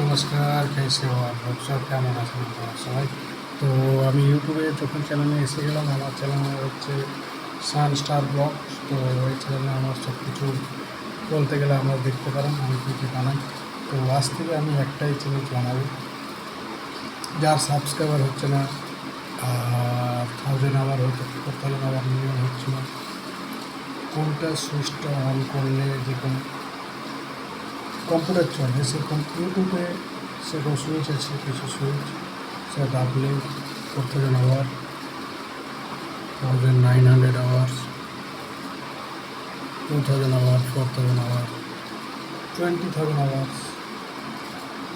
নমস্কার, कैसे हो आप लोग सब? কেমন আছেন আপনারা সবাই? তো আমি ইউটিউবে যখন চ্যানেলে এসে গেলাম, আমার চ্যানেল হচ্ছে সান স্টার ব্লগ। তো এই চ্যানেলে আমার সব কিছু বলতে গেলে আমরা দেখতে পারেন আমি কী কী বানাই। তো আজ থেকে আমি একটাই চ্যানেল বানাবো, যার সাবস্ক্রাইবার হচ্ছে না, আর 1000 আওয়ার হয়তো 4000 আওয়ার মিনিমাম হচ্ছে না। কোনটা সুইচটা অন করলে যেরকম কম্পিউটার চলে সেরকম ইউটিউবে সেরকম সুইচ আছে, কিছু সুইচ সেটা দাবলে 4000 hour, 1900 hours, 2000 hour, 4000 hour, 20,000 hours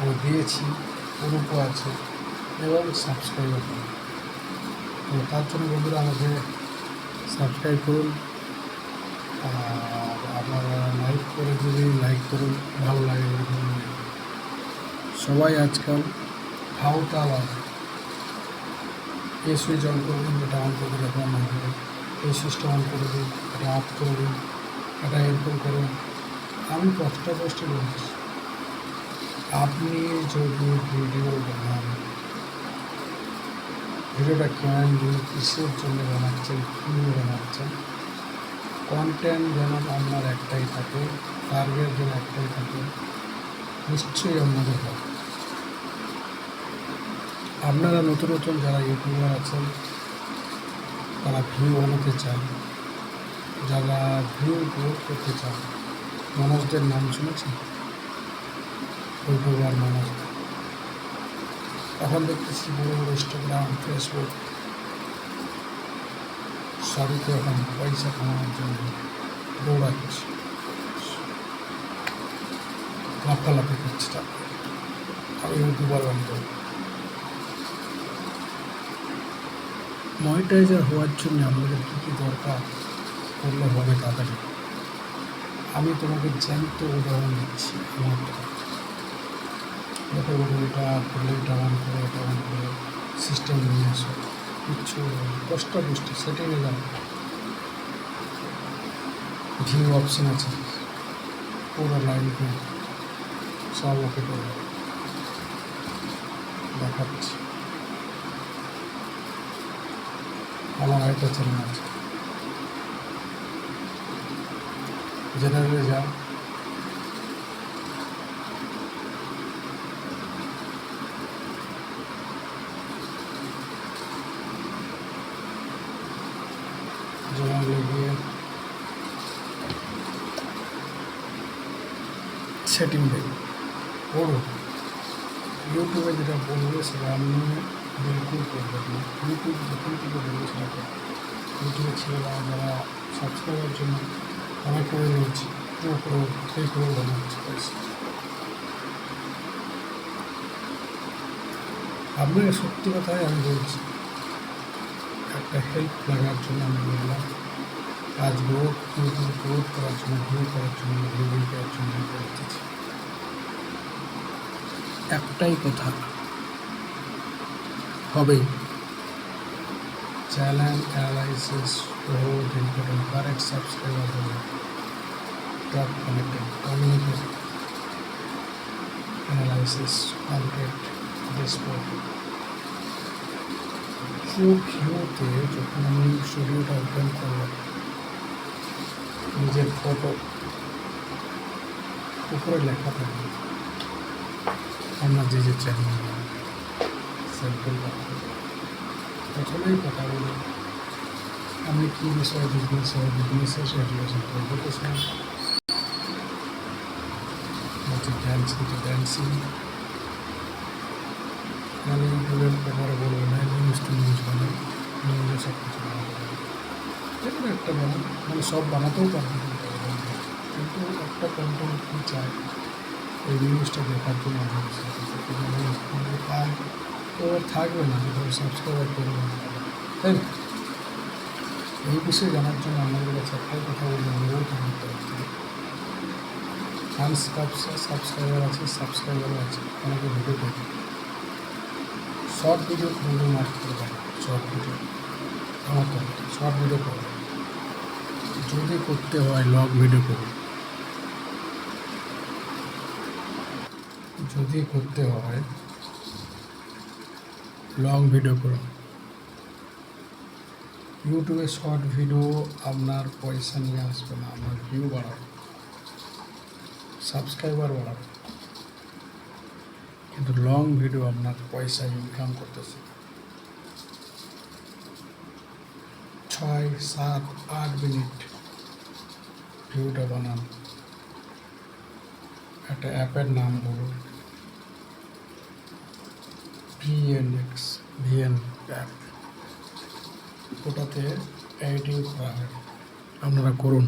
আমি দিয়েছি, গ্রুপও আছে এবং সাবস্ক্রাইবার করুন। তো তার জন্য বন্ধুরা আমাকে সাবস্ক্রাইব করুন, আর আপনারা লাইক করে যদি লাইক করুন, ভালো লাগে এরকম। সবাই আজকাল ফাউতা লাগে, এই সুইচ অন করে দিন, এটা অন করে দিন, এটা অন হবে, এই সুইচটা অন করে দিন, এটা অফ করে দিন, এটা এরকম করুন। আমি কষ্ট বলছি, আপনি যদি ভিডিও বানান, ভিডিওটা কেমন দিন, কিসের জন্য বানাচ্ছেন, কী বানাচ্ছেন, কন্টেন্ট যেন আপনার একটাই থাকে, টার্গেট যেন একটাই থাকে, নিশ্চয়ই আপনাদের হবে। আপনারা নতুন নতুন যারা ইউটিউবার আছেন তারা ভিউ বানাতে চান, যারা ভিউ গ্রোথ করতে চান, মানুষদের নাম শুনেছেন? ইউটিউবার মানুষ এখন দেখতেছি বড় বড় ইনস্টাগ্রাম, ফেসবুক সবই এখন পয়সা কামানোর জন্য দৌড়াচ্ছে, লাফালাফি করছে। আমি ইউটিউবার বানিয়ে দেবো। মনিটাইজার হওয়ার জন্য আমাদের কী কী দরকার করলে হবে তাড়াতাড়ি, আমি তোমাকে জ্যান্ত উদাহরণ দিচ্ছি। আমার এটা বলুন, এটা করলে এটা অন করে, এটা অন করে সিস্টেম নিয়ে আসো, কিচ্ছু কষ্ট সেটিংয়ে যাও, ভিউ অপশান আছে, পুরো লাইন করে সব ওকে করে দেখাচ্ছি। আমার আরেকটা চ্যানেল আছে, জেনারেলে যাও, জেনারেলে গিয়ে সেটিং দেবে, পড়ো। ইউটিউবে যেটা বলবে সেটা আপনি বিলকুল করবেন না। ইউটিউব যখন থেকে বলবে সেটা করবেন। ইউটিউবে ছেলেরা যারা সাবস্ক্রাইবের জন্য অনেক করে নিয়েছি, পুরো সেই করে বানাচ্ছে পয়সা। আপনাকে সত্যি কথাই আমি বলছি, একটা হেল্প লাগার জন্য আমি বললাম, কাজ গ্রোথ, ইউটিউব গ্রোথ করার জন্য, ভিউ করার জন্য, রিভিউ করার জন্য বলে দিচ্ছি। একটাই কথা হবে, চ্যানেল অ্যানালাইসিস বহুত ইম্পর্টেন্ট, কারেক্ট সাবস্ক্রাইবার হবে, top content, communicate analysis, content display. ভিউতে যখন আমি স্টুডিওটা ওপেন করলাম, নিজের ফটো উপরে লেখা থাকবে আপনার যে চ্যানেল স্যাম্পল। প্রথমেই কথা বলি, আপনি কী বিষয়ে বিজনেসের রেগুলেশন করতে চান, বলছে ড্যান্সিং, মানে ইউটিউবের ব্যাপারে বলবো না, নিউজ বানাই, নিউজে সব কিছু বানাবো, যেগুলো একটা বানান, মানে সব বানাতেও পারবেন, কিন্তু একটা কন্টেন্ট কী চায় এই নিউজটা দেখার জন্য পায়, তো থাকবে না, যেভাবে সাবস্ক্রাইব করবে, তাই না? এই বিষয়ে জানার জন্য আমাদের কাছে একটাই কথা বলবো, অনুরোধ করতে হচ্ছে, সাবস্ক্রাইবার আছে, সাবস্ক্রাইবারও আছে, অনেকে ভিডিও দেখে, শর্ট ভিডিও খুবই মার্ক করে দেয়, শর্ট ভিডিও আমার তো শর্ট ভিডিও করবে, যদি করতে হয় লং ভিডিও করবে, যদি করতে হয় লং ভিডিও করুন। ইউটিউবে শর্ট ভিডিও আপনার পয়সা নিয়ে আসবে না, আপনার ভিউ বাড়াবে, সাবস্ক্রাইবার বাড়াবে, কিন্তু লং ভিডিও আপনার পয়সা ইনকাম করতেছে। 6, 7, 8 মিনিট ভিডিওটা বানান। একটা অ্যাপের নাম বলুন, ভিএন অ্যাপ। ওটাতে এডিটিং করা হয়, আপনারা করুন,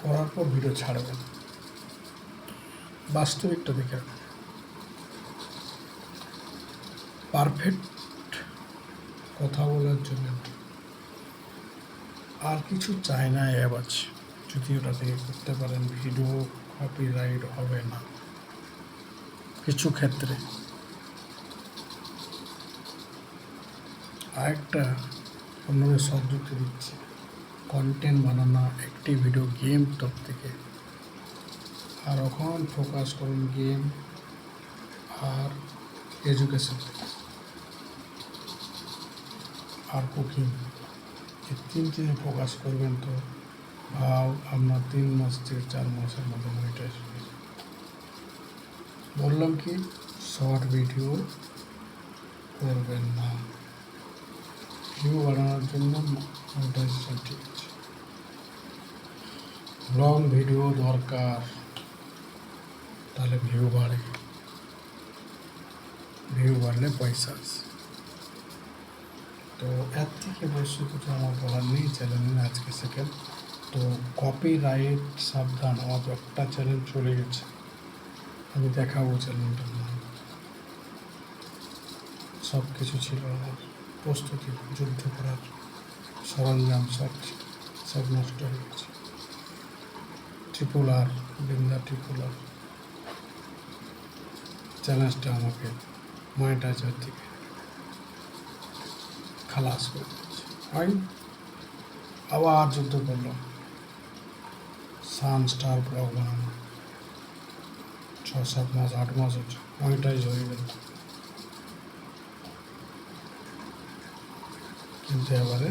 করার পর ভিডিও ছাড়বেন। বাস্তবিকটা দেখে পারফেক্ট কথা বলার জন্য আর কিছু চাই না। অ্যাপ আছে, যদি ওটা থেকে করতে পারেন ভিডিও কপিরাইট হবে না কিছু ক্ষেত্রে। আরেকটা অন্যদের সংযুক্তি দিচ্ছে, কন্টেন্ট বানানো একটি ভিডিও গেম টপ থেকে। আর এখন ফোকাস করুন গেম আর এডুকেশন আর কুকিং, এই তিনটে ফোকাস করবেন তো ভাও আপনার 3 মাস থেকে 4 মাসের মধ্যে মনিটাইজ হয়ে যাবে। বললাম কি শর্ট ভিডিও করবেন না, ভিউ বাড়ানোর জন্য মনিটাইজেশন ঠিক আছে। লং ভিডিও দরকার, তাহলে ভিউ বাড়ে, ভিউ বাড়লে পয়সা আসে। তো এর থেকে বেশি কিছু আমার বলার নেই চ্যানেলে আজকে সেকেন্ড। তো কপিরাইট সাবধান, আমার একটা চ্যানেল চলে গেছে, আমি দেখাবো চ্যানেলটার নাম। সব কিছু ছিল আমার প্রস্তুতি, যুদ্ধ করার সরঞ্জাম সব নষ্ট হয়ে গেছে। ট্রিপল বৃন্দা ট্রিপল চ্যালেঞ্জটা আমাকে মনিটাইজার থেকে খালাস করে দিয়েছে। আমি আবার যুদ্ধ করলাম, সানস্টার ব্লগ বানানো 6, 7 মাস 8 মাস হচ্ছে, মনিটাইজ হয়ে গেল। কিন্তু এবারে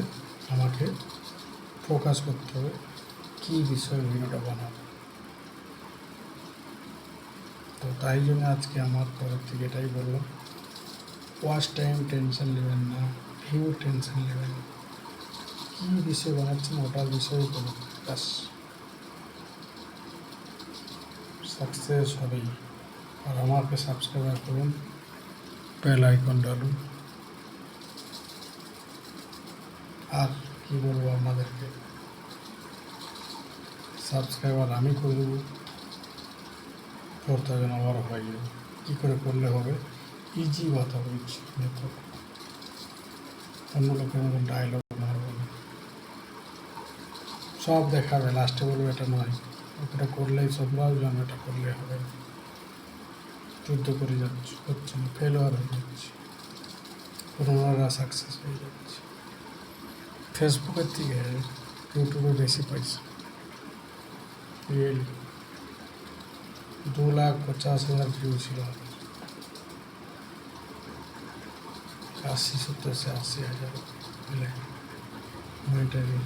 আমাকে ফোকাস করতে হবে কী বিষয়ে ভিডিওটা বানাবো। তো তাই জন্য আজকে আমার তরফ থেকে এটাই বললাম, ওয়াচ টাইম টেনশন নেবেন না, ভিউ টেনশন নেবেন না, কী বিষয় বানাচ্ছেন ওটার বিষয়ে বলুন, ব্যাস সাকসেস হবেই। আর আমাকে সাবস্ক্রাইব করুন, বেল আইকন ডালুন। আর কি বলবো আপনাদেরকে, সাবস্ক্রাইবার আমি করে দেবো, 4000 আবার হয়ে যাবে। কী করে করলে হবে, ইজি বাতাবো, ইজি মেথড, অন্য লোকের মতন ডায়লগ মারবো না, সব দেখাবে, লাস্টে বলবো এটা নয়, ওটা করলেই সবরাও জানো, এটা করলে হবে না। যুদ্ধ করে যাচ্ছে, হচ্ছে না, ফেলোয়ার হয়ে যাচ্ছে, পুরোনোরা সাকসেস হয়ে যাচ্ছে। ফেসবুকের থেকে ইউটিউবে বেশি পয়সা, রিয়েলি 2,50,000 ভিউ ছিল, 80-70 से 80,000 मिले मॉनिटाइज।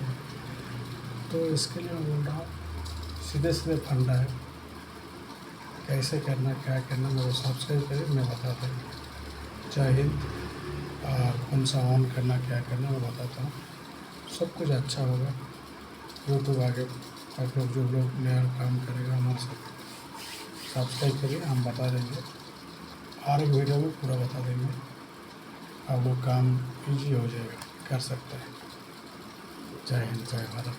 तो इसके लिए मैं बोल रहा हूँ सीधे सीधे फंडा है, कैसे करना क्या करना मेरे सब्सक्राइब करें, मैं बताता हूँ। जय हिंद। और कौन सा ऑन करना क्या करना मैं बताता हूँ, सब कुछ अच्छा होगा। यूट्यूब आगे आप लोग जो लोग नया काम करेगा हमारे साथ सब्सक्राइब करिए, हम बता देंगे, हर एक वीडियो में पूरा बता देंगे, आप लोग काम ईजी हो जाएगा, कर सकते हैं। जय हिंद, जय भारत।